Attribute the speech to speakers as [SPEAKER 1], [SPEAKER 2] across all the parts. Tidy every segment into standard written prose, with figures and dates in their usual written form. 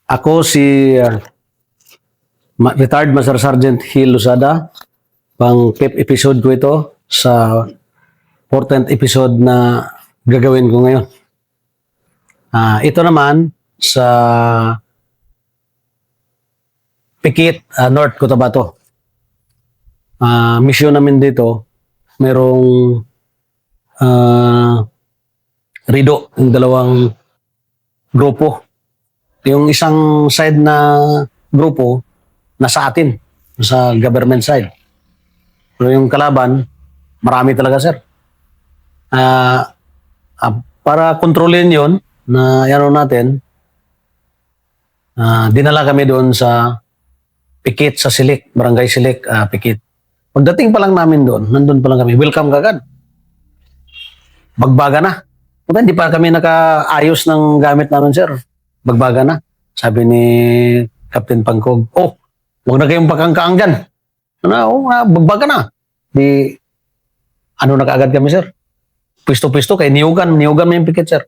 [SPEAKER 1] Ako si retired Master Sergeant Hill Losada. Pang 5th episode ko ito sa 14th episode na gagawin ko ngayon. Ito naman sa Pikit, North Cotabato. Mission namin dito, merong Rido, yung dalawang grupo. Yung isang side na grupo, nasa atin, sa government side. Pero yung kalaban, marami talaga, sir. Para kontrolin yon na ano natin, dinala kami doon sa Pikit, sa Silik, Barangay Silik, Pikit. Pagdating pa lang namin doon, nandun pa lang kami, welcome kagad. Bagbaga na. Puta, hindi pa kami nakaayos ng gamit namin, sir. Bagbaga na. Sabi ni Captain Pangkog, huwag na kayong pakangkaang dyan. Bagbaga na. Di, na kaagad kami, sir? Pisto-pisto kay Niyugan mo yung Pikit, sir.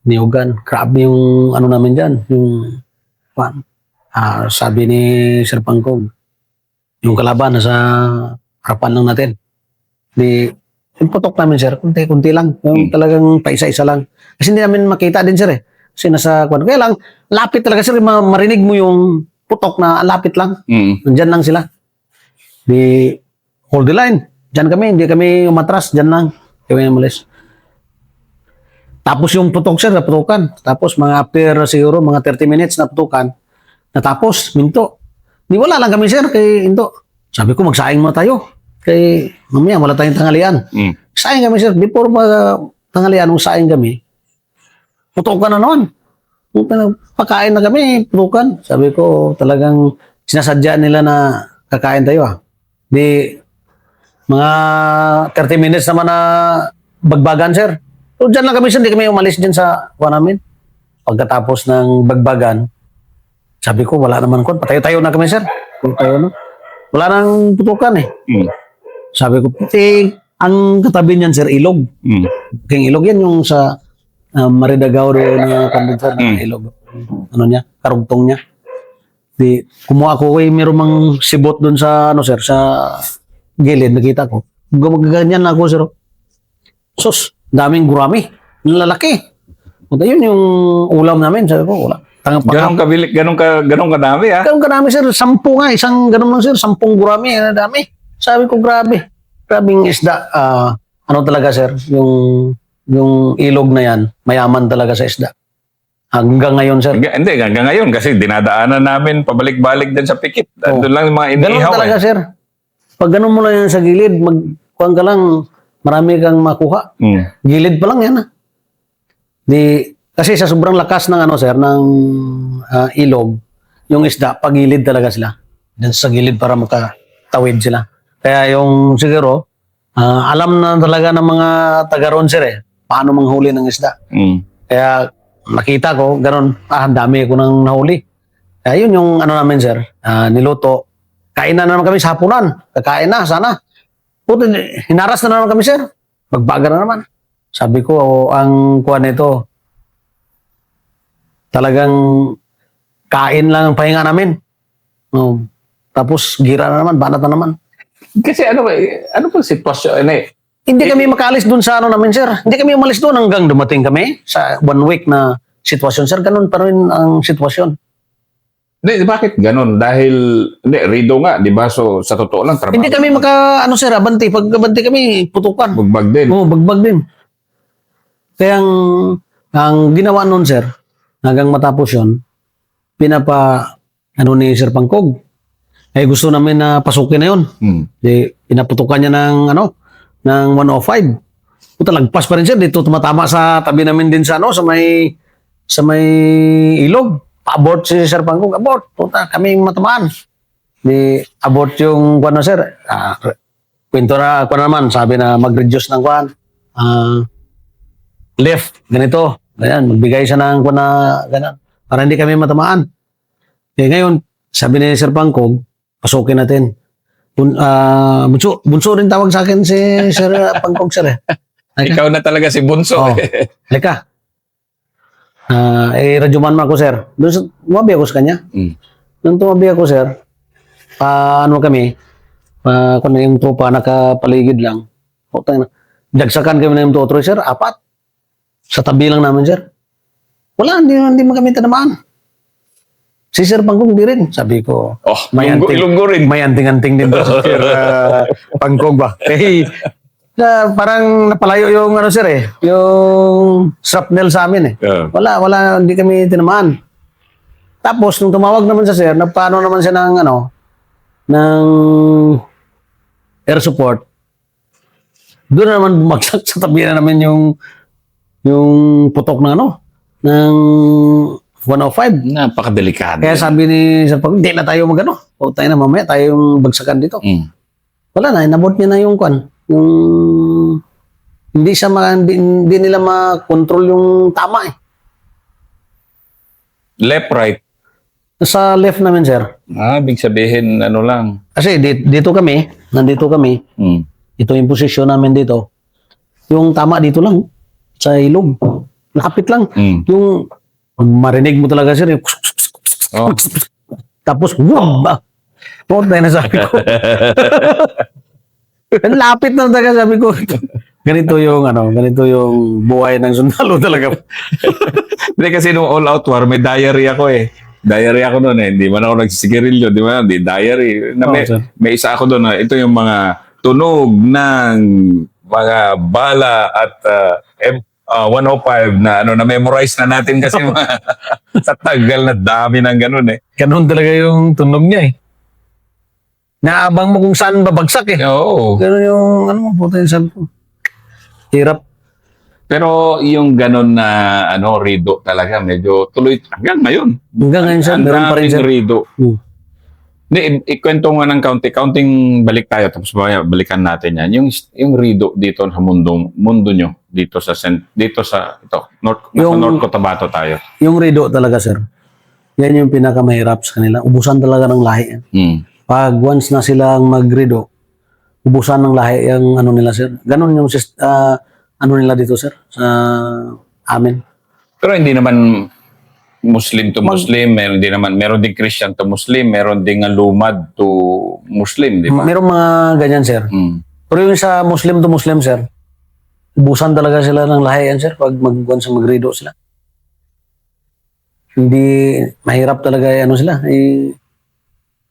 [SPEAKER 1] Niyugan. Grabe yung namin dyan. Yung, sabi ni Sir Pangkog, yung kalaban nasa harapan lang natin. Di, yung putok namin, sir, kunti-kunti lang. Yung talagang paisa-isa lang. Kasi hindi namin makita din, sir, eh. Kasi nasa kwan. Kaya lang, lapit talaga, sir. Marinig mo yung putok na lapit lang. Diyan lang sila. Di, hold the line. Diyan kami. Hindi kami umatras. Diyan lang. Kaya umalis. Tapos yung putok, sir, naputukan. Tapos mga after siguro, mga 30 minutes naputukan. Natapos, minto. Di wala lang kami, sir, kay Into. Sabi ko, magsaing mo tayo. Kay mamaya, wala tayong tanghalian. Saing kami, sir. Before tanghalian, nung saing kami, putukan na naman. Pagkain na kami, putukan. Sabi ko, talagang sinasadya nila na kakain tayo. Di, mga 30 minutes naman na bagbagan, sir. So, dyan lang kami, sir. Hindi kami umalis dyan sa kuha namin. Pagkatapos ng bagbagan, sabi ko, wala naman ko. Patayo-tayo na kami, sir. Tayo na. Wala nang putukan, eh. Sabi ko, ang katabi niyan, sir, ilog. King ilog yan yung sa Maridagao na kondensar na ilog. Ano niya? Karugtong niya. Di, kumuha ko meron mang sibot doon sa, sir, sa gilid, nakita ko. Ganyan na ako, sir. Sus, daming gurami. Lalaki. Yun yung ulam namin. Sabi ko, wala.
[SPEAKER 2] Ganong kadami, ha?
[SPEAKER 1] Ganong kadami, sir. 10 nga. Isang ganun lang, sir. 10 gurami. Dami. Sabi ko, grabe. Grabing isda. Ano talaga, sir? Yung ilog na yan, mayaman talaga sa isda. Hanggang ngayon, sir.
[SPEAKER 2] Hindi, hanggang ngayon. Kasi dinadaanan namin pabalik-balik din sa Pikit. Doon lang yung mga inihaw.
[SPEAKER 1] Ganun talaga, sir. Pag ganun mo lang yan sa gilid, magkuhan ka lang, marami kang makuha. Gilid pa lang yan, ha? Kasi sa sobrang lakas ng sir, ng ilog, yung isda, pagilid talaga sila. Diyan sa gilid para makatawid sila. Kaya yung siguro, alam na talaga ng mga taga-roon, sir, paano manghuli ng isda. Kaya nakita ko, ganun, dami ko nang nahuli. Kaya yun yung namin, sir, niluto. Kain na naman kami sa hapunan. Kakain na, sana. Puto, hinaras na naman kami, sir. Magbaga na naman. Sabi ko, ang kuha nito, talagang kain lang ang pahinga namin. Tapos gira na naman, banat na naman.
[SPEAKER 2] Kasi ano po sitwasyon?
[SPEAKER 1] Hindi kami makaalis doon sa namin, sir. Hindi kami umalis doon hanggang dumating kami sa 1 week na sitwasyon, sir. Ganun pa rin ang sitwasyon.
[SPEAKER 2] Hindi, bakit ganun? Dahil, Rido nga, di ba? So, sa totoo lang, trabaho.
[SPEAKER 1] Hindi kami sir, abanti. Pag abanti kami, putukan.
[SPEAKER 2] Bagbag din.
[SPEAKER 1] Oo, bagbag din. Kaya ang ginawa noon, sir, hanggang matapos yun, ni Sir Pangkog. Gusto namin na pasukin na yun. Pinaputukan niya ng 105. Puta, lagpas pa rin, sir. Dito tumatama sa tabi namin din sa sa may ilog. Pa-abort si Sir Pangkog. Abort. Puta, kami matamaan. Abort yung sir. Kwento na naman. Sabi na mag-reduce ng left. Ganito. Ganyan, magbigay siya ng ganyan. Para hindi kami matamaan. Ngayon, sabi ni Sir Pangkog, pasukin natin. Bunso rin tawag sa akin si Sir Pangkog, sir.
[SPEAKER 2] Ikaw na talaga si Bunso.
[SPEAKER 1] Halika. Radyoman man ako, sir. Doon tumabi ako sa kanya.
[SPEAKER 2] Mm.
[SPEAKER 1] Nung tumabi ako, sir, ano kami, kung yung tropa, nakapaligid lang. Dagsakan kami na yung tutro, sir, 4. Sa tabi lang namin, sir. Wala, hindi man kami tinamaan. Si Sir Pangkog, di rin. Sabi ko,
[SPEAKER 2] Oh,
[SPEAKER 1] may
[SPEAKER 2] Ilonggo rin.
[SPEAKER 1] may anting-anting din daw si Sir Pangkog ba? Parang napalayo yung ano, sir eh. Yung shrapnel sa amin eh.
[SPEAKER 2] Yeah.
[SPEAKER 1] Wala, hindi kami tinamaan. Tapos, nung tumawag naman sa sir, nagpaano naman siya ng ng air support. Doon naman bumagsak sa tabi na namin yung putok ng ng 105.
[SPEAKER 2] Napakadelikado.
[SPEAKER 1] Kaya sabi ni Sir Pag, hindi na tayo magano. O tayo na mamaya, tayo yung bagsakan dito.
[SPEAKER 2] Mm.
[SPEAKER 1] Wala na, inabot niya na yung yung hindi nila ma-control yung tama eh.
[SPEAKER 2] Left, right.
[SPEAKER 1] Sa left namin, sir.
[SPEAKER 2] Big sabihin, ano lang.
[SPEAKER 1] Kasi nandito kami,
[SPEAKER 2] Mm.
[SPEAKER 1] ito yung posisyon namin dito. Yung tama dito lang, sa ilog. Lapit lang.
[SPEAKER 2] Mm.
[SPEAKER 1] Yung marinig mo talaga, sir. Yung
[SPEAKER 2] Oh.
[SPEAKER 1] tapos, wow! Oo, tayo na sabi ko. Ang lapit na talaga, sabi ko. Ganito yung buhay ng sundalo talaga.
[SPEAKER 2] Hindi kasi nung all-out war, may diary ako eh. Diary ako doon eh. Hindi man ako nagsisigarilyo, di ba? Hindi, diary.
[SPEAKER 1] sir.
[SPEAKER 2] May isa ako doon. Ito yung mga tunog ng mga bala at 105 na na-memorize na natin kasi sa tagal na dami ng ganun eh.
[SPEAKER 1] Ganun talaga yung tunog niya eh. Naabang mo kung saan babagsak eh.
[SPEAKER 2] Oo.
[SPEAKER 1] Ganun yung, puta yung sabi ko. Hirap.
[SPEAKER 2] Pero yung ganun na rido talaga, medyo tuloy hanggang ngayon.
[SPEAKER 1] Hanggang ngayon, sir,
[SPEAKER 2] Ang
[SPEAKER 1] meron pa rin,
[SPEAKER 2] daming
[SPEAKER 1] sir.
[SPEAKER 2] rido. Hindi, ikwento nga ng counting balik tayo tapos balikan natin yan. Yung rido dito sa mundo nyo dito sa North Cotabato tayo.
[SPEAKER 1] Yung rido talaga, sir. Yan yung pinakamahirap sa kanila. Ubusan talaga ng lahi.
[SPEAKER 2] Mm.
[SPEAKER 1] Pag once na silang mag-rido, ubusan ng lahi yung nila, sir. Ganun yung nila dito, sir, sa amin.
[SPEAKER 2] Pero hindi naman Muslim to Muslim, meron din Christian to Muslim, meron din lumad to Muslim, di ba?
[SPEAKER 1] Merong mga ganyan, sir.
[SPEAKER 2] Mm.
[SPEAKER 1] Pero yung sa Muslim to Muslim, sir, ubusan talaga sila ng lahi yan, sir, pag once mag-rido sila. Hindi, mahirap talaga sila.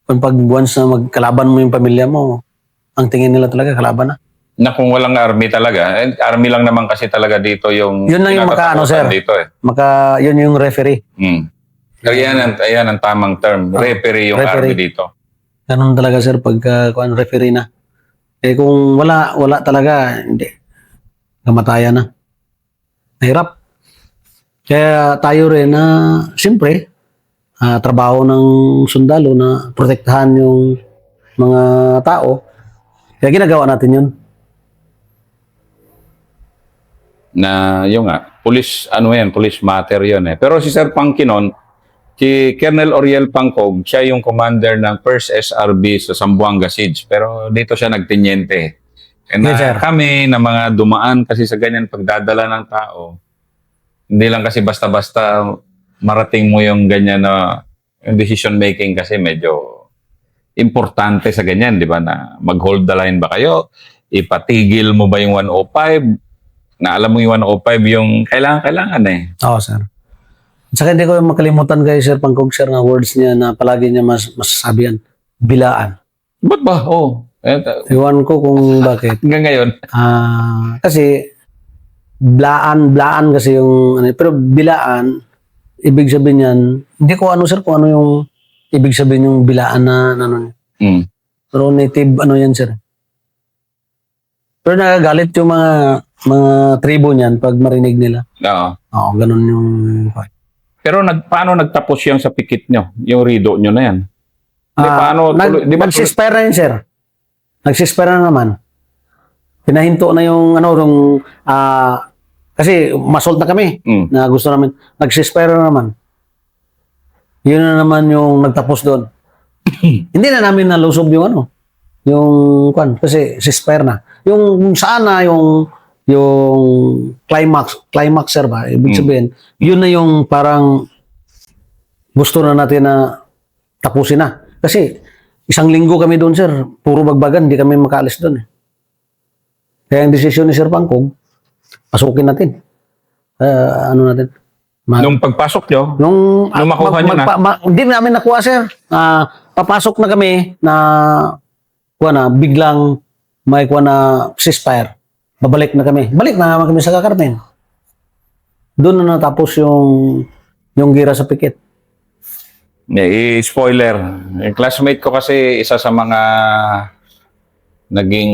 [SPEAKER 1] Pag once na magkalaban mo yung pamilya mo, ang tingin nila talaga kalaban na.
[SPEAKER 2] Na kung walang army talaga, army lang naman kasi talaga dito yung
[SPEAKER 1] Yun lang yung sir.
[SPEAKER 2] dito eh.
[SPEAKER 1] Yun yung referee.
[SPEAKER 2] Mm. Ayan ang tamang term. Referee yung
[SPEAKER 1] referee.
[SPEAKER 2] army dito.
[SPEAKER 1] Ganun talaga, sir, pagka referee na. Kung wala talaga, hindi. Kamatayan na. Mahirap. Kaya tayo rin na, siyempre, trabaho ng sundalo na protektahan yung mga tao. Kaya ginagawa natin yun.
[SPEAKER 2] Na yung police matter yun eh. Pero si Sir Pangkinon, si Colonel Oriel Pangkog, siya yung commander ng 1st SRB sa Zamboanga Siege. Pero dito siya nagtinyente. And
[SPEAKER 1] Yes, sir.
[SPEAKER 2] kami na mga dumaan kasi sa ganyan pagdadala ng tao, hindi lang kasi basta-basta marating mo yung ganyan na yung decision making kasi medyo importante sa ganyan, di ba? Na mag-hold the line ba kayo? Ipatigil mo ba yung 105? Na alam mo yung 105 yung kailangan eh.
[SPEAKER 1] Oo, sir. At saka hindi ko makalimutan kay Sir Pangkog, sir, na words niya na palagi niya masasabi yan. Bilaan.
[SPEAKER 2] Ba't ba?
[SPEAKER 1] Iwan ko kung bakit.
[SPEAKER 2] Hanggang ngayon.
[SPEAKER 1] Kasi blaan kasi yung pero bilaan, ibig sabihin yan, hindi ko sir kung ano yung ibig sabihin yung bilaan na
[SPEAKER 2] Mm.
[SPEAKER 1] pero native yan, sir. Pero nagagalit yung mga tribo niyan pag marinig nila.
[SPEAKER 2] Oo.
[SPEAKER 1] Oo, ganun yung...
[SPEAKER 2] Pero paano nagtapos yung sa pikit nyo? Yung rido nyo na yan?
[SPEAKER 1] Nagsisper na yun, sir. Nagsisper na naman. Pinahinto na yung kasi masult na kami na gusto namin. Nagsisper na naman. Yun na naman yung nagtapos doon. Hindi na namin nalusob yung yung kasi sisper na. Yung saan na yung yung climax sir ba? Ibig sabihin, yun na yung parang gusto na natin na tapusin na. Kasi isang linggo kami doon sir, puro bagbagan, hindi kami makaalis doon. Kaya ang desisyon ni Sir Pangkog, pasukin natin. Ano natin?
[SPEAKER 2] Nung pagpasok nyo,
[SPEAKER 1] Nung
[SPEAKER 2] makuha niyo na?
[SPEAKER 1] hindi namin nakuha sir. Papasok na kami na biglang may kuha na ceasefire. Babalik na kami. Balik na naman kami sa Carmen. Doon na natapos yung gira sa pikit.
[SPEAKER 2] spoiler. Yung classmate ko kasi isa sa mga naging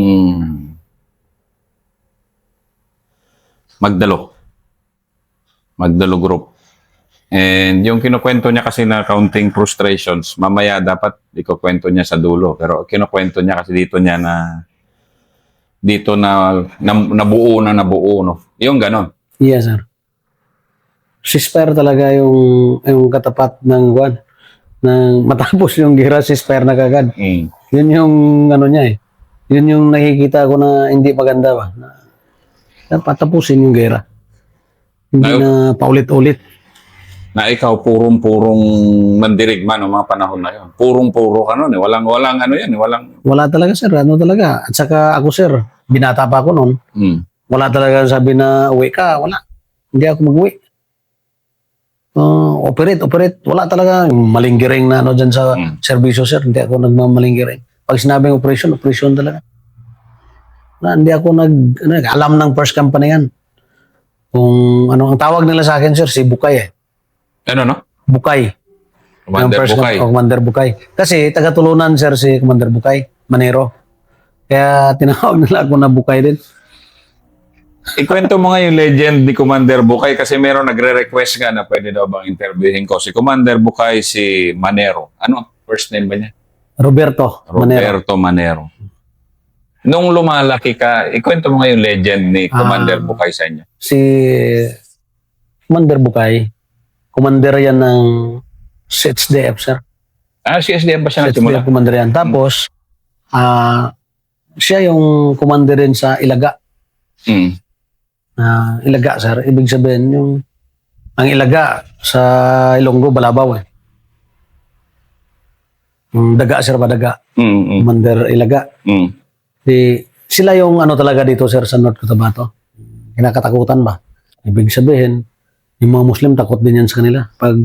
[SPEAKER 2] Magdalo group. And yung kinukwento niya kasi na counting frustrations, mamaya dapat ikukwento niya sa dulo. Pero kinukwento niya kasi dito nabuo, no? Yung ganon.
[SPEAKER 1] Yes sir. Ceasefire talaga yung katapat ng matapos yung gira, ceasefire na kagad. Yun yung ano niya eh. Yun yung nakikita ko na hindi maganda ba. Dapat tapusin yung gera. Hindi na paulit-ulit.
[SPEAKER 2] Na ikaw purong mandirigma ng mga panahon na yun. Puro ka nun eh. Walang ano yan eh.
[SPEAKER 1] Wala talaga sir. Ano talaga. At saka ako sir, binata pa ako noon. Wala talaga sabi na uwi ka. Wala. Hindi ako mag-uwi. Operate. Wala talaga. Malinggiring na ano dyan sa serbisyo sir. Hindi ako nagmamalinggiring. Pag sinabing operation talaga. Hindi ako alam ng first company yan. Kung ano, ang tawag nila sa akin, sir, si Bukay eh.
[SPEAKER 2] Ano, no?
[SPEAKER 1] Bukay. Commander Bukay. Kasi taga-tulunan, sir, si Commander Bukay, Manero. Kaya tinawag nila ako na Bukay din.
[SPEAKER 2] Ikwento mo nga yung legend ni Commander Bukay kasi meron nagre-request nga na pwede daw bang interviewin ko. Si Commander Bukay, si Manero. Ano ang first name ba niya?
[SPEAKER 1] Roberto
[SPEAKER 2] Manero. Nung lumalaki ka, ikwento mo nga yung legend ni Commander Bukay sa inyo.
[SPEAKER 1] Si Commander Bukay, commander yan ng SDF, sir.
[SPEAKER 2] Si SDF ba siya
[SPEAKER 1] SDF
[SPEAKER 2] nagsimula?
[SPEAKER 1] commander yan. Tapos, siya yung commander rin sa Ilaga. Ilaga, sir. Ibig sabihin, ang Ilaga sa Ilonggo, Balabaw eh. Yung daga, sir, daga. Commander Ilaga. Sila yung ano talaga dito, sir, sa North Cotabato. Kinakatakutan ba? Ibig sabihin, yung mga Muslim takot din yan sa kanila. Pag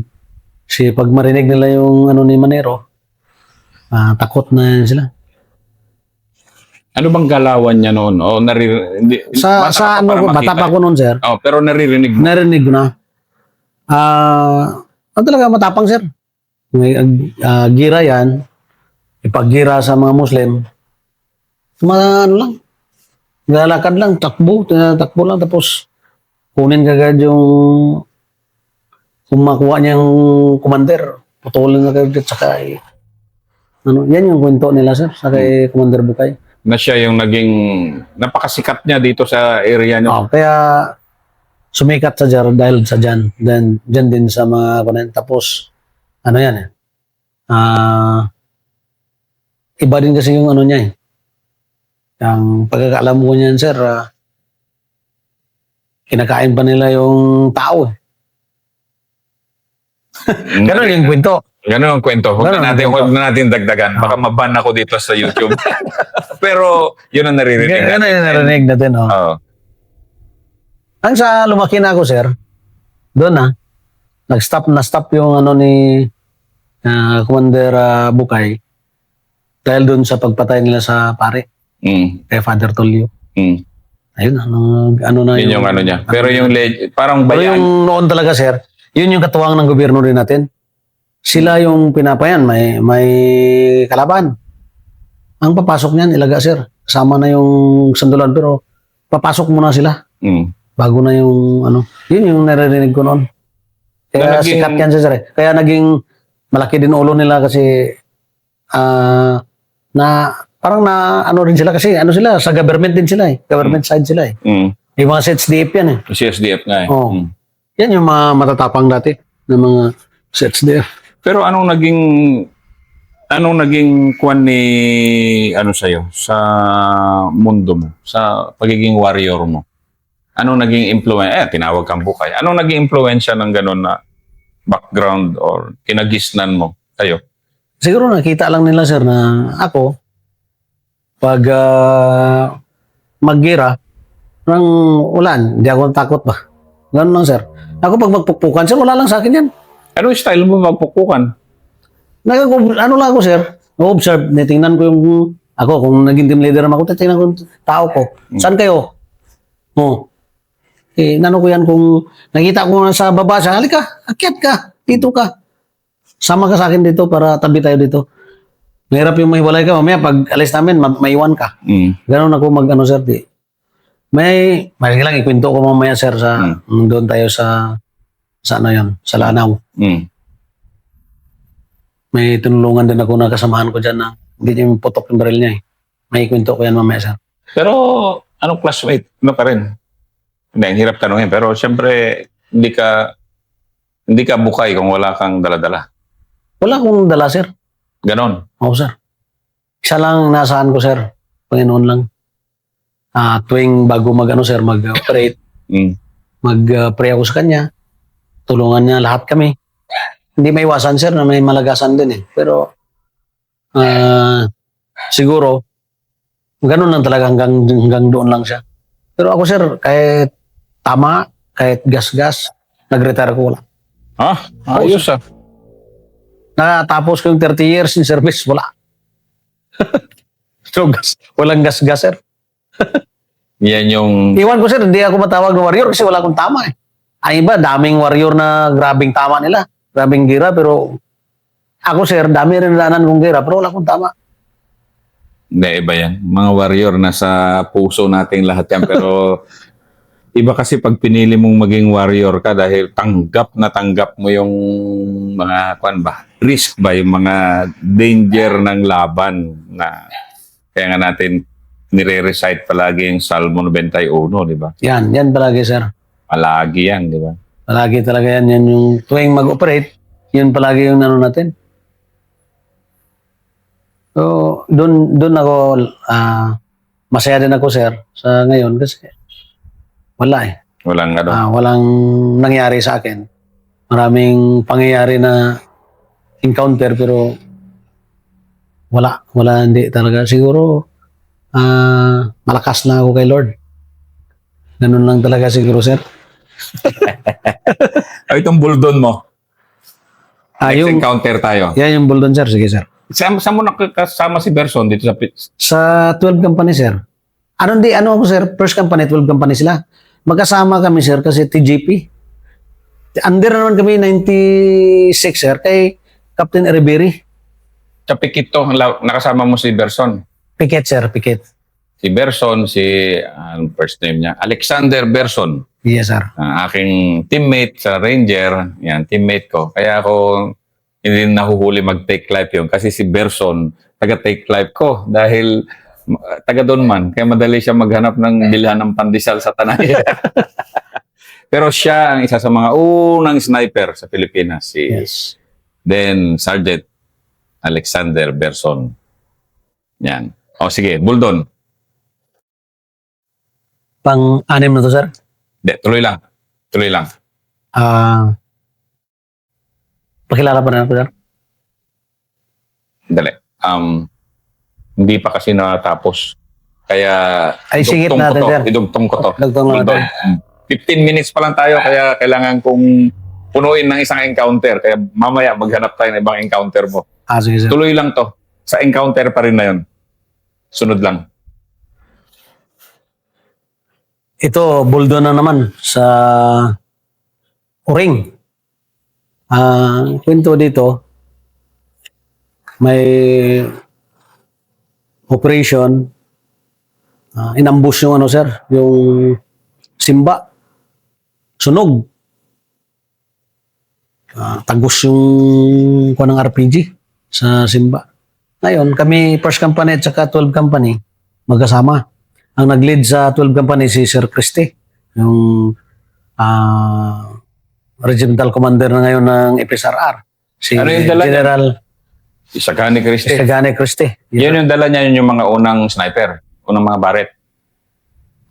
[SPEAKER 1] marinig nila yung ano ni Manero, takot na yan sila.
[SPEAKER 2] Ano bang galawan niya noon? O
[SPEAKER 1] Bata pa ko noon, sir.
[SPEAKER 2] Pero naririnig mo.
[SPEAKER 1] Narinig ko na. Ano talaga matapang, sir. Gira yan. Ipaggira sa mga Muslim. Ano lang. Lalakad lang, takbo lang. Tapos, kunin kagad kung makuha niya yung commander, putulin na kagad. Saka, yan yung kwento nila, sir, sa kay Commander Bukay.
[SPEAKER 2] Na siya yung naging napakasikat niya dito sa area niyo.
[SPEAKER 1] Kaya sumikat sa dahil sa dyan. Then, dyan din sa mga kunin. Tapos, ano yan eh. Iba din kasi yung ano niya eh. Ang pagkakaalam ko niyan, sir, kinakain pa nila yung tao eh. Ganon yung kwento.
[SPEAKER 2] Ganon ang kwento. Huwag na natin dagdagan. Baka maban ako dito sa YouTube. Pero, yun ang naririnig.
[SPEAKER 1] Ganon yung narinig natin, Ang sa lumaki na ako, sir, doon na-stop yung ano ni Commander Bukay dahil doon sa pagpatay nila sa pare. Kay Father Tulio. Ayun, ano na
[SPEAKER 2] yun yung ano niya. Pero yung parang
[SPEAKER 1] Pero
[SPEAKER 2] bayan.
[SPEAKER 1] yung noon talaga, sir, yun yung katuwang ng gobyerno rin natin. Sila yung pinapayan, may kalaban. Ang papasok niyan, Ilaga, sir. Kasama na yung sandulan, pero papasok muna sila. Bago na yung ano. Yun yung naririnig ko noon. Kaya sikat yan, sir. Kaya naging malaki din ulo nila kasi parang ano rin sila kasi sila sa government din sila eh. Government side sila eh. Yung mga SDF yan eh.
[SPEAKER 2] CSDF nga eh.
[SPEAKER 1] Yan yung mga matatapang dati ng mga SDF.
[SPEAKER 2] Pero anong naging kwan ni sa'yo sa mundo mo, sa pagiging warrior mo? Anong naging influence? Tinawag kang bukay. Anong naging influensya ng ganun na background or kinagisnan mo kayo?
[SPEAKER 1] Siguro nakita lang nila, sir, na ako, pag maggira, parang ulan, hindi ako takot ba? Ganun lang, sir. Ako pag magpukpukan, sir, wala lang sa akin yan.
[SPEAKER 2] Anong style mo magpukukan?
[SPEAKER 1] Ano lang ako, sir, observe, tingnan ko yung, ako, kung naging team leader naman ako, tingnan ko yung tao ko. Saan kayo? Nano ko yan kung nakita ko na sa baba siya, halika, akyat ka, dito ka. Sama ka sa akin dito para tabi tayo dito. Mahirap yung mahiwalay ka, mamaya pag alis namin, maiwan ka. Ganon ako mag-ano, sir, di. May lang ikwento ko mamaya, sir, sa doon tayo sa ano yun, sa Lanao. May tinulungan din ako na kasamahan ko dyan na hindi niya putok yung baril niya eh. May ikwento ko yan mamaya, sir.
[SPEAKER 2] Pero anong classmate? Ano pa rin? Hindi, ang hirap tanungin. Pero siyempre, hindi ka bukay kung wala kang dala-dala.
[SPEAKER 1] Wala akong dala, sir.
[SPEAKER 2] Ganon.
[SPEAKER 1] Oo, sir. Isa lang nasaan ko, sir. Panginoon lang. Tuwing bago mag-operate, mag-pray ako sa kanya. Tulungan niya lahat kami. Hindi may iwasan, sir, na may malagasan din eh. Pero, siguro, ganun lang talaga hanggang doon lang siya. Pero ako, sir, kahit tama, kahit gas-gas, nag-retire ko wala.
[SPEAKER 2] Ayos ah.
[SPEAKER 1] Natapos ko yung 30 years in service, wala. So, walang gas-gas, sir.
[SPEAKER 2] Yan yung...
[SPEAKER 1] Iwan ko, sir, hindi ako matawag na warrior kasi wala akong tama eh. Ang iba, daming warrior na grabing tama nila. Grabing gira, pero ako, sir, dami rin nalanan kong gira, pero wala akong tama.
[SPEAKER 2] Hindi, iba yan. Mga warrior, nasa puso nating lahat yan. Pero iba kasi pag pinili mong maging warrior ka dahil tanggap na tanggap mo yung mga, risk ba, yung mga danger ng laban na kaya nga natin nire-recite palagi yung Salmo 91, di ba?
[SPEAKER 1] Yan palagi, sir.
[SPEAKER 2] Palagi yan, di ba?
[SPEAKER 1] Palagi talaga yan yung tuwing mag-operate, yun palagi yung ano natin. So, doon ako, masaya din ako, sir, sa ngayon kasi wala eh. Walang nangyari sa akin. Maraming pangyayari na encounter pero wala, hindi talaga. Siguro, malakas na ako kay Lord. Ganun lang talaga siguro, sir.
[SPEAKER 2] Itong buldon mo. Next
[SPEAKER 1] Yung
[SPEAKER 2] encounter tayo.
[SPEAKER 1] yan yung Buldon, sir. Sige, sir.
[SPEAKER 2] Saan mo nakasama si Berson dito sa...
[SPEAKER 1] Sa 12 company, sir. Ano ako, sir? First company, 12 company sila. Magkasama kami, sir, kasi TGP. Under naman kami 96, sir, kay Captain Riberi.
[SPEAKER 2] Sa Pikit to, nakasama mo si Berson.
[SPEAKER 1] Piket, sir, Piket.
[SPEAKER 2] Si Berson, first name niya, Alexander Berson.
[SPEAKER 1] Yes, sir.
[SPEAKER 2] Aking teammate sa Ranger, yan, teammate ko. Kaya ako hindi nahuhuli mag-take life yun. Kasi si Berson, taga-take life ko. Dahil taga doon man. Kaya madali siya maghanap ng bilhan ng pandesal sa Tanay. Pero siya ang isa sa mga unang sniper sa Pilipinas.
[SPEAKER 1] Yes.
[SPEAKER 2] Then, Sergeant Alexander Berson. Yan. O sige, Buldon.
[SPEAKER 1] Pang-anim na to, sir.
[SPEAKER 2] Hindi, tuloy lang. Tuloy lang.
[SPEAKER 1] Pakilala pa rin ako, sir.
[SPEAKER 2] Dali. Hindi pa kasi natapos. Kaya,
[SPEAKER 1] Ay, singit
[SPEAKER 2] idugtong
[SPEAKER 1] natin,
[SPEAKER 2] ko to.
[SPEAKER 1] sir.
[SPEAKER 2] Idugtong ko to.
[SPEAKER 1] Dugtong natin.
[SPEAKER 2] 15 minutes pa lang tayo, kaya kailangan kong punuin ng isang encounter. Kaya mamaya maghanap tayo ng ibang encounter mo.
[SPEAKER 1] Sige, sir.
[SPEAKER 2] Tuloy lang to. Sa encounter pa rin na yun. Sunod lang.
[SPEAKER 1] Ito, Buldon na naman sa Uring. Kwento dito, may operation, inambush yung sir, yung simba. Sunog. Tagos yung kuha ng RPG sa simba. Ngayon, kami first company at saka 12 company, magkasama. Ang nag-lead sa 12 company si Sir Christie, yung regimental commander na ngayon ng FSRR. Si
[SPEAKER 2] Ano yung dala niya?
[SPEAKER 1] General
[SPEAKER 2] Isagani Christie.
[SPEAKER 1] Sagane Christie.
[SPEAKER 2] Yan yung dala niya, yung mga unang sniper. Unang mga barret.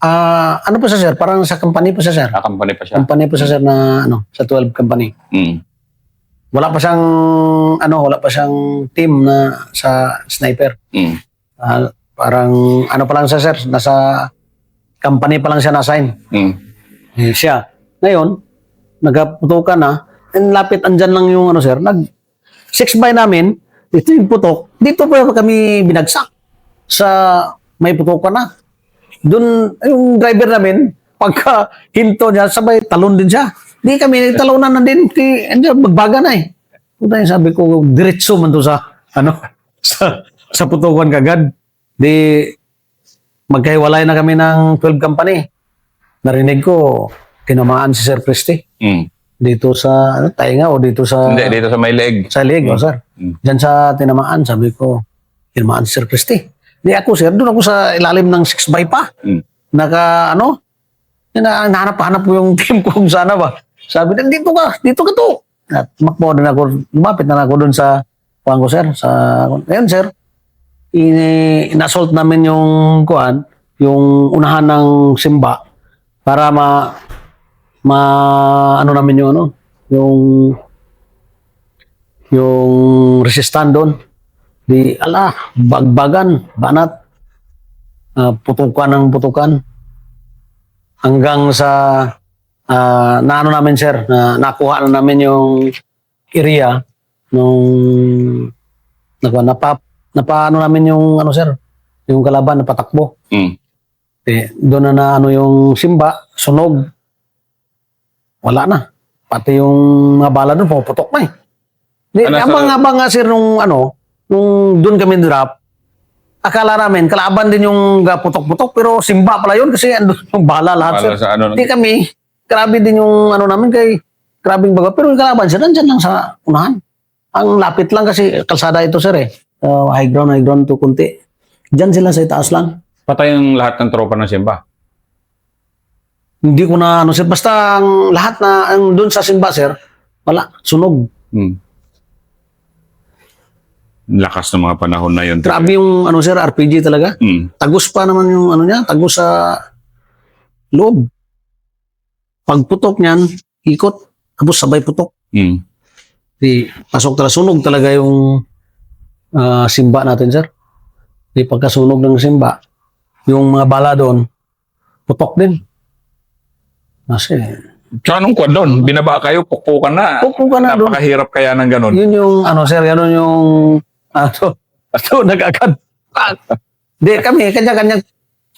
[SPEAKER 1] Ano po siya, sir? Parang sa company po siya, sir.
[SPEAKER 2] Company pa siya.
[SPEAKER 1] Company po siya, sir, na sa 12 company.
[SPEAKER 2] Mm.
[SPEAKER 1] Wala pa siyang team na sa sniper.
[SPEAKER 2] Mm.
[SPEAKER 1] Parang pa lang siya, sir, nasa company pa lang siya na-assign.
[SPEAKER 2] Mm.
[SPEAKER 1] Siya. Ngayon, nagputukan na, and lapit andyan lang yung sir, 6 by namin, dito yung putok, dito pa kami binagsak sa may putukan na. Doon, yung driver namin, pagka hinto niya, sabay talon din siya. Di kami, talonan na din, andyan, magbaga na eh. Puta yung sabi ko, diretso man to sa, sa putukan kagad. Di, magkahiwalay na kami ng 12 company. Narinig ko, tinamaan si Sir Christy.
[SPEAKER 2] Mm.
[SPEAKER 1] Dito sa tainga o dito sa...
[SPEAKER 2] Hindi, dito sa may leg.
[SPEAKER 1] Sa leg, sir. Diyan sa tinamaan, sabi ko, tinamaan si Sir Christy. Di ako, sir, doon ako sa ilalim ng 6x pa.
[SPEAKER 2] Mm.
[SPEAKER 1] Nahanap-hanap ko yung team ko kung sana ba. Sabi, dito ka to. At makbo din ako, lumapit na ako doon sa kuhan ko, sir. Ngayon, sir, in-assault namin yung kuhan, yung unahan ng simba para namin yung resistan doon. Di, bagbagan, banat, putukan. Hanggang sa, namin, sir, nakuha na namin yung area nung, napaano namin yung, sir, yung kalaban, napatakbo.
[SPEAKER 2] Mm.
[SPEAKER 1] Doon na yung simba, sunog. Wala na. Pati yung mga bala doon, puputok na eh. Abang nga sir, nung doon kami drop, akala namin, kalaban din yung putok-putok, pero simba pala yun kasi andun yung bala lahat, sir. Hindi kami, grabe din yung namin grabing baga. Pero yung kalaban, sir, nandyan lang sa unahan. Ang lapit lang kasi kalsada ito, sir eh. High ground to kunti. Diyan sila sa itaas lang.
[SPEAKER 2] Patay yung lahat ng tropa ng Simba.
[SPEAKER 1] Hindi ko na sir. Basta ang lahat na doon sa simba, sir, wala. Sunog.
[SPEAKER 2] Hmm. Lakas ng mga panahon na yun.
[SPEAKER 1] Grabe yung sir, RPG talaga.
[SPEAKER 2] Hmm.
[SPEAKER 1] Tagus pa naman yung niya. Tagus sa loob. Pagputok niyan, ikot. Tapos sabay putok.
[SPEAKER 2] Hmm.
[SPEAKER 1] Pasok talaga. Sunog talaga yung simba natin, sir. Pagkasunog ng simba, yung mga bala doon, putok din. Kasi,
[SPEAKER 2] Tsaka nung kwan doon, binaba kayo, pukpukan na.
[SPEAKER 1] Pukpukan na doon.
[SPEAKER 2] Napakahirap kaya ng ganun.
[SPEAKER 1] Yun yung, sir, yan yung, nag-agad. Di, kami, kanya-kanya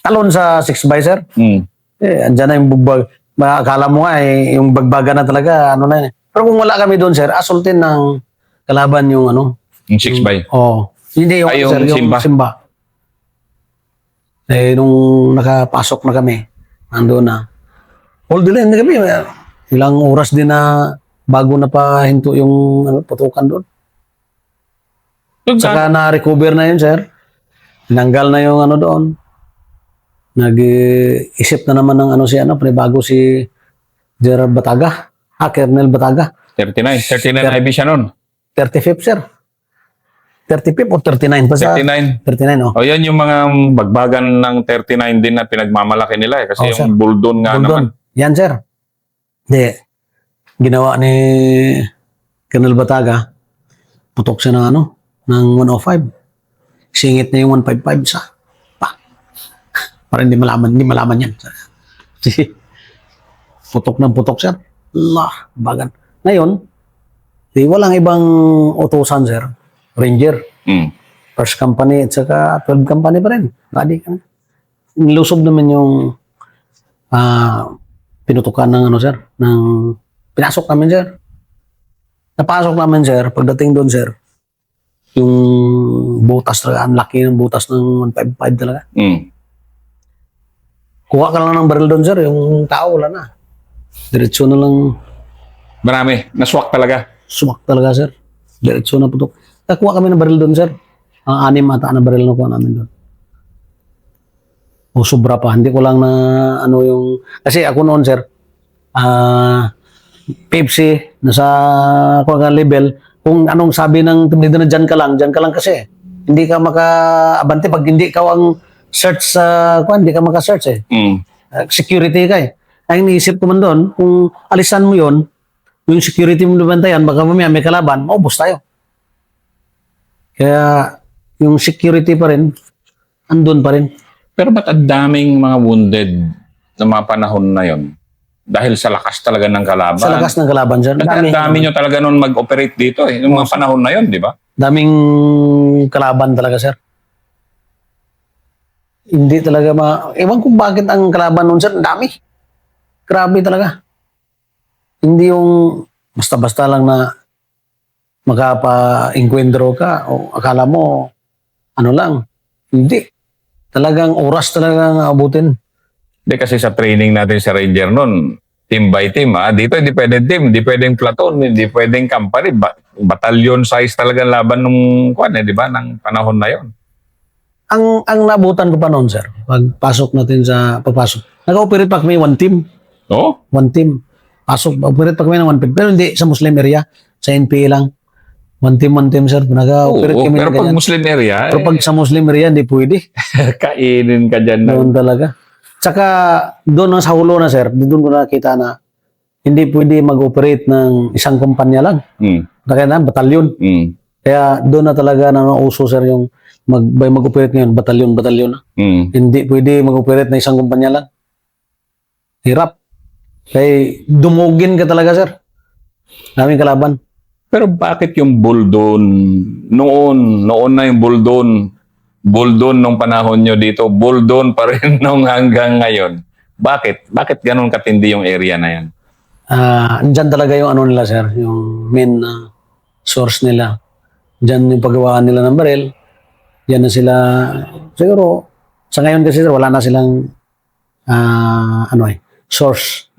[SPEAKER 1] talon sa 6x, sir.
[SPEAKER 2] Hmm.
[SPEAKER 1] Andyan na yung bugbag. Akala mo nga, yung bagbaga na talaga, na yun. Pero kung wala kami doon, sir, asultin ng kalaban yung,
[SPEAKER 2] Yung 6x.
[SPEAKER 1] Hindi yung,
[SPEAKER 2] yung
[SPEAKER 1] sir, yung simba. Nung nakapasok na kami, nandun na. All the line na kami. Ilang oras din na bago na pa hinto yung putukan doon. Saka na-recover na yun, sir. Tinanggal na yung doon. Nag-isip na naman ng bago si Gerard Bataga. Colonel Bataga.
[SPEAKER 2] 39 IB siya nun.
[SPEAKER 1] 35, sir. 35 o 39 pa sa
[SPEAKER 2] 39.
[SPEAKER 1] 39,
[SPEAKER 2] O yan yung mga bagbagan ng 39 din na pinagmamalaki nila eh. Kasi yung
[SPEAKER 1] sir.
[SPEAKER 2] Buldon nga naman.
[SPEAKER 1] Yan, sir. Ginawa ni Colonel Bataga, putok siya ng ng 105. Singit na yung 155 sa para hindi malaman yan. Putok ng putok, sir. Bagan. Ngayon, walang ibang utusan, sir. Ranger.
[SPEAKER 2] Mm.
[SPEAKER 1] First company at saka 12 company pa rin. Badi kami. Nilusob naman yung pinutukan ng sir, pinasok namin, sir. Napasok namin, sir. Pagdating doon, sir, yung butas talaga, ang laki ng butas ng 155 talaga.
[SPEAKER 2] Mm.
[SPEAKER 1] Kuha ka lang ng baril doon, sir. Yung tao, wala na. Diretso na lang.
[SPEAKER 2] Marami. Naswak talaga.
[SPEAKER 1] Sumak talaga, sir. Diretso na putok. Kuha kami ng baril doon, sir. Ang 6 ata na baril na kuha namin doon. O sobra pa. Hindi ko lang na yung... Kasi ako noon, sir, Pepsi, nasa level, kung anong sabi ng tumida na dyan ka lang kasi. Hindi ka maka-abante pag hindi ka ang search sa hindi ka maka-search eh.
[SPEAKER 2] Mm.
[SPEAKER 1] security ka eh. Ang iniisip ko man doon, kung alisan mo yon, yung security mo nabantayan, baka mamaya may kalaban, maubos tayo. Kaya yung security pa rin, andun pa rin.
[SPEAKER 2] Pero ba't ang daming mga wounded na mga panahon na yon? Dahil sa lakas talaga ng kalaban.
[SPEAKER 1] Sa lakas ng kalaban, sir.
[SPEAKER 2] Kasi ang dami nyo talaga nun mag-operate dito eh. Yung mga panahon na yon, di ba?
[SPEAKER 1] Daming kalaban talaga, sir. Hindi talaga ewan kung bakit ang kalaban nun, sir. Ang dami. Grabe talaga. Hindi yung basta-basta lang na makapa-encuentro ka o akala mo ano lang. Hindi. Talagang oras talagang abutin.
[SPEAKER 2] Hindi kasi sa training natin sa Ranger nun, team by team. Dito hindi pwedeng team, hindi pwedeng platoon, hindi pwedeng company. Batalyon size talaga laban nung di ba, ng panahon na yon.
[SPEAKER 1] Ang nabutan ko pa noon, sir, pagpasok natin sa pagpasok, nag-operate pa kami one team.
[SPEAKER 2] Oh?
[SPEAKER 1] One team. Operate pa kami ng one team. Pero hindi sa Muslim area, sa NPA lang. One team, sir. Nag-operate kami
[SPEAKER 2] pero
[SPEAKER 1] ng
[SPEAKER 2] pag
[SPEAKER 1] ganyan.
[SPEAKER 2] Muslim area,
[SPEAKER 1] Pero pag sa Muslim area, hindi pwede.
[SPEAKER 2] kainin ka dyan.
[SPEAKER 1] Doon talaga. Tsaka, doon sa hulo na, sir, doon ko nakita na hindi pwede mag-operate ng isang kumpanya lang. Kaya na, batalyon. Kaya doon na talaga nauso, sir, yung mag-operate ngayon, batalyon na. Hindi pwede mag-operate na isang kumpanya lang. Hirap. Kaya dumugin ka talaga, sir. Daming kalaban.
[SPEAKER 2] Pero bakit yung Buldon, noon na yung Buldon nung panahon nyo dito, Buldon pa rin nung hanggang ngayon? Bakit ganun katindi yung area na yan?
[SPEAKER 1] Diyan talaga yung ano nila, sir, yung main source nila. Diyan yung paggawaan nila ng baril. Diyan na sila, siguro, sa ngayon kasi, sir, wala na silang source.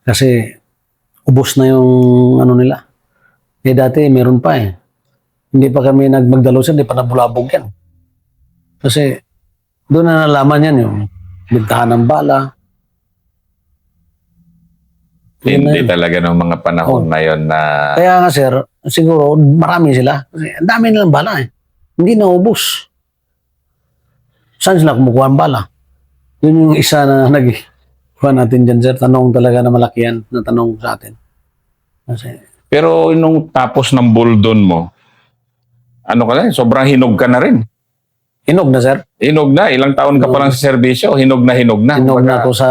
[SPEAKER 1] Kasi ubos na yung ano nila. Dati meron pa eh. Hindi pa kami magdalo sir, hindi pa nabulabog yan. Kasi doon na nalaman yan yung bintahan ng bala.
[SPEAKER 2] Hindi talaga ng mga panahon na yon na...
[SPEAKER 1] Kaya nga sir, siguro marami sila. Kasi ang dami nilang bala eh. Hindi naubos. Saan sila kumukuha ang bala? Yun yung isa na kuha natin dyan, sir. Tanong talaga na malaki yan na tanong sa atin. Kasi,
[SPEAKER 2] pero nung tapos ng Buldon mo, ano ka na, sobrang hinog ka na rin.
[SPEAKER 1] hinog na, sir.
[SPEAKER 2] Hinog na. Ilang taon ka pa lang sa serbisyo, hinog na.
[SPEAKER 1] Hinog na ako sa,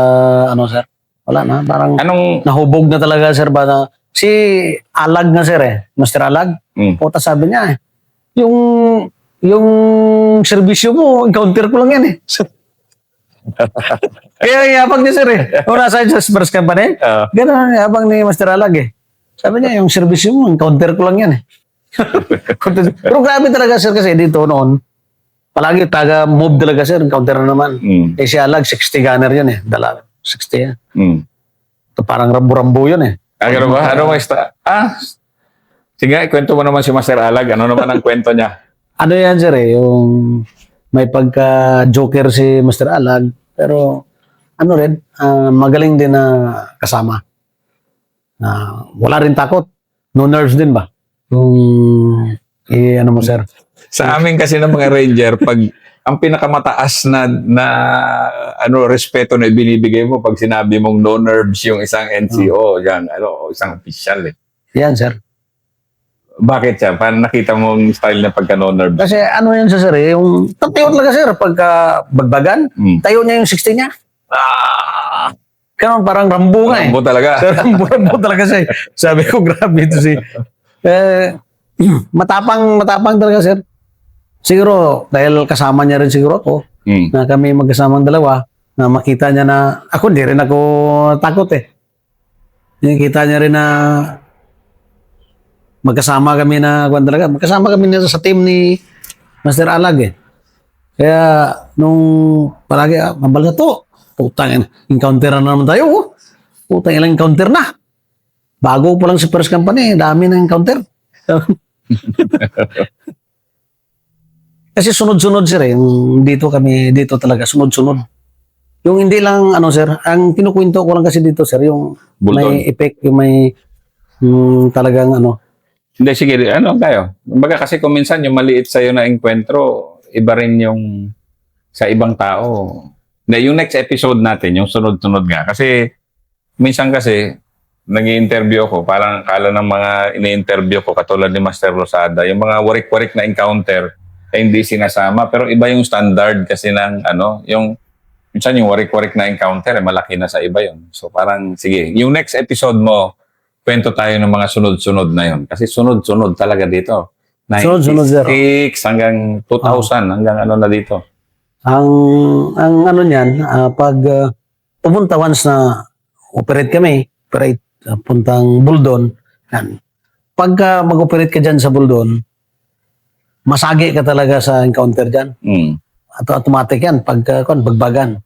[SPEAKER 1] sir. Wala na. Parang nahubog na talaga, sir. Si Alag nga, sir eh. Master Alag. Puta sabi niya eh. Yung serbisyo mo, encounter ko lang yan eh. Kaya yabang niya, sir eh. Kung nasa sa Spurs Company, gano'n ang yabang ni Master Alag eh. Sabi niya, yung serbisyo mo, encounter ko lang yan eh. Pero grabe talaga, sir, kasi dito noon, palagi taga-move talaga, sir, encounter na naman. Eh si Alag, 60 gunner yun eh. 60 yan. Ito parang rambo-rambo yun eh.
[SPEAKER 2] Gano'n ba? Ano ba? Sige, ikwento mo naman si Master Alag. Ano naman ang kwento niya?
[SPEAKER 1] Ano yan, sir eh, yung may pagka-joker si Master Alag, pero ano rin, magaling din na kasama. Wala rin takot. No nerves din ba? Yung, ano mo, sir?
[SPEAKER 2] Sa amin kasi ng mga Ranger, pag ang pinakamataas na respeto na binibigay mo pag sinabi mong no nerves yung isang NCO, yan, isang official eh.
[SPEAKER 1] Yan, sir.
[SPEAKER 2] Bakit siya? Paano nakita mo yung style na pagka no nerves?
[SPEAKER 1] Kasi ano yan sa sir eh, yung tayo talaga sir, pagka bagbagan, tayo niya yung 60 niya. Ganun, parang Rambo nga eh.
[SPEAKER 2] Rambo talaga.
[SPEAKER 1] Rambo talaga siya. Sabi ko, grabe ito si... matapang talaga sir. Siguro, dahil kasama niya rin siguro ako, na kami magkasamang dalawa, na makita niya na, ako hindi rin ako takot eh. Nakita niya rin na magkasama kami sa team ni Master Alag eh. Kaya, nung palagi, mabal na to, putang, encounter na naman tayo. Putang, ilang encounter na. Bago pa lang sa First Company, dami na encounter. Kasi sunod-sunod sir eh. Dito talaga, sunod-sunod. Yung hindi lang, sir, ang kinukwento ko lang kasi dito sir, yung
[SPEAKER 2] Buldon.
[SPEAKER 1] may effect, yung may talagang
[SPEAKER 2] Hindi, sige, kayo? Baga kasi kung minsan yung maliit sa'yo na enkwentro, iba rin yung sa ibang tao. yung next episode natin, yung sunod-sunod nga. Kasi, minsan kasi, nag-i-interview ako, parang akala ng mga ini-interview ko, katulad ni Master Rosada, yung mga warik-warik na encounter, hindi sinasama. Pero iba yung standard kasi ng, yung, minsan yung warik-warik na encounter, malaki na sa iba yun. So parang, sige, yung next episode mo, kwento tayo ng mga sunod-sunod na yun. Kasi sunod-sunod talaga dito.
[SPEAKER 1] Sunod-sunod, sir.
[SPEAKER 2] 96 hanggang 2000, hanggang na dito.
[SPEAKER 1] Ang ano niyan, pag pumunta once na operate kami, puntang Buldon, yan. Pagka mag-operate ka dyan sa Buldon, masagi ka talaga sa encounter dyan. At automatic yan, bagbagan.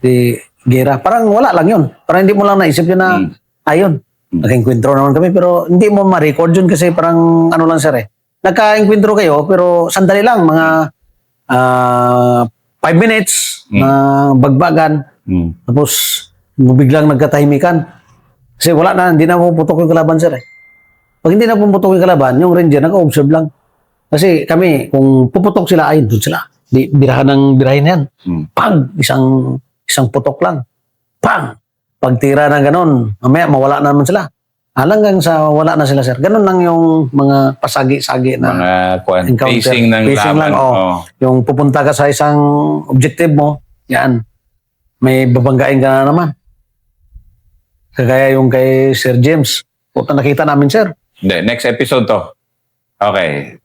[SPEAKER 1] Di gera. Parang wala lang yun. Parang hindi mo lang naisip yun na, ayun, nag-enkwentro naman kami, pero hindi mo ma-record yun kasi parang ano lang sir eh. Nagka-enkwentro kayo, pero sandali lang, mga 5 minutes na bagbagan. Tapos, biglang nagkatahimikan. Kasi wala na, hindi na puputok yung kalaban, sir. Pag hindi na puputok yung kalaban, yung ranger, naka-observe lang. Kasi kami, kung puputok sila, ayun, doon sila. Birahin yan. Pag, isang putok lang. Pang! Pagtira ng ganon, mamaya mawala na naman sila. Hanggang sa wala na sila, sir. Ganon lang yung mga pasagi-sagi na
[SPEAKER 2] mga
[SPEAKER 1] encounter.
[SPEAKER 2] facing ng laban.
[SPEAKER 1] Lang, yung pupunta ka sa isang objective mo, yan, may babanggain ka na naman. Kagaya yung kay Sir James. Puta nakita namin, sir.
[SPEAKER 2] Hindi, next episode to. Okay.